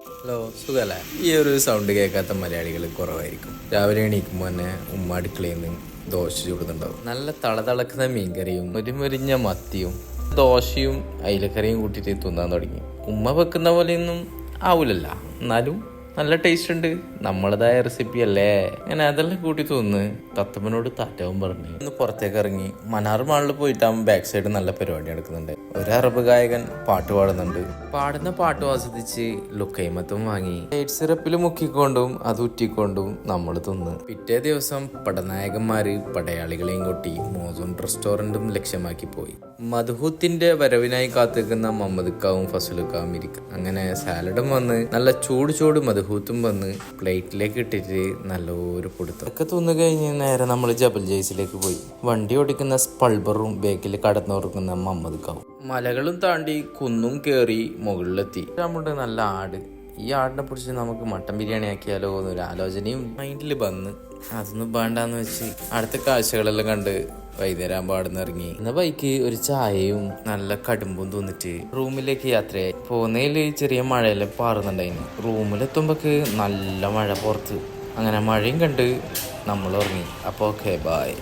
Hello, സുഖല്ലേ? ഈ ഒരു സൗണ്ട് കേൾക്കാത്ത മലയാളികൾ കുറവായിരിക്കും. രാവിലെ എണീക്കുമ്പോൾ തന്നെ ഉമ്മ അടുക്കളയിൽ നിന്ന് ദോശ ചൂടുന്നുണ്ടാവും. നല്ല തളതളക്കുന്ന മീൻകറിയും മുരിഞ്ഞ മത്തിയും ദോശയും അയിലക്കറിയും കൂട്ടിയിട്ട് തിന്നാൻ തുടങ്ങി. ഉമ്മ വെക്കുന്ന പോലെയൊന്നും ആവൂലല്ല, എന്നാലും നല്ല ടേസ്റ്റ് ഉണ്ട്. നമ്മളതായ റെസിപ്പി അല്ലേ. അങ്ങനെ അതെല്ലാം കൂട്ടി തോന്നുന്നു തത്തമ്മനോട് താറ്റവും പറഞ്ഞു ഒന്ന് പുറത്തേക്ക് ഇറങ്ങി. മനാർ മാളിൽ പോയിട്ടാകുമ്പോൾ ബാക്ക് സൈഡ് നല്ല പരിപാടി നടക്കുന്നുണ്ട്. ഒരു അറബ് ഗായകൻ പാട്ട് പാടുന്നുണ്ട്. പാടുന്ന പാട്ട് ആസ്വദിച്ച് ലുക്കൈമത്തും വാങ്ങി ലൈറ്റ് സിറപ്പിൽ മുക്കിക്കൊണ്ടും അത് ഉറ്റിക്കൊണ്ടും നമ്മൾ തിന്ന്. പിറ്റേ ദിവസം പടനായകന്മാര് പടയാളികളെയും കൊട്ടി മോസോൺ റെസ്റ്റോറന്റും ലക്ഷ്യമാക്കി പോയി. മധുഹൂത്തിന്റെ വരവിനായി കാത്തിരിക്കുന്ന മമ്മദ്ക്കാവും ഫസലുക്കാവും ഇരിക്കും. അങ്ങനെ സാലഡും വന്ന് നല്ല ചൂട് മധുഹൂത്തും വന്ന് പ്ലേറ്റിലേക്ക് ഇട്ടിട്ട് നല്ലൊരു പൊടുത്തം ഒക്കെ തിന്നു കഴിഞ്ഞ് നേരെ നമ്മൾ ജബൽ ജയ്സിലേക്ക് പോയി. വണ്ടി ഓടിക്കുന്ന സ്പൾബറും ബേക്കിൽ കടന്നുറങ്ങുന്ന മമ്മദ്ക്കാവും. മലകളും താണ്ടി കുന്നും കയറി മുകളിലെത്തി. നമ്മുടെ നല്ല ആട്. ഈ ആടിനെ പിടിച്ച് നമുക്ക് മട്ടൻ ബിരിയാണി ആക്കിയാലോ എന്നൊരു ആലോചനയും മൈൻഡിൽ വന്ന് അതൊന്നും വേണ്ടാന്ന് വെച്ച് അടുത്ത കാഴ്ചകളെല്ലാം കണ്ട് വൈകുന്നേരം പാടുന്നിറങ്ങി. എന്ന ബൈക്ക് ഒരു ചായയും നല്ല കടുമ്പും തോന്നിട്ട് റൂമിലേക്ക് യാത്രയായി. പോകുന്നതിൽ ചെറിയ മഴയെല്ലാം പാറുന്നുണ്ടായിരുന്നു. റൂമിലെത്തുമ്പോക്ക് നല്ല മഴ പുറത്ത്. അങ്ങനെ മഴയും കണ്ട് നമ്മൾ ഉറങ്ങി. അപ്പോൾ ഓക്കെ, ബായ്.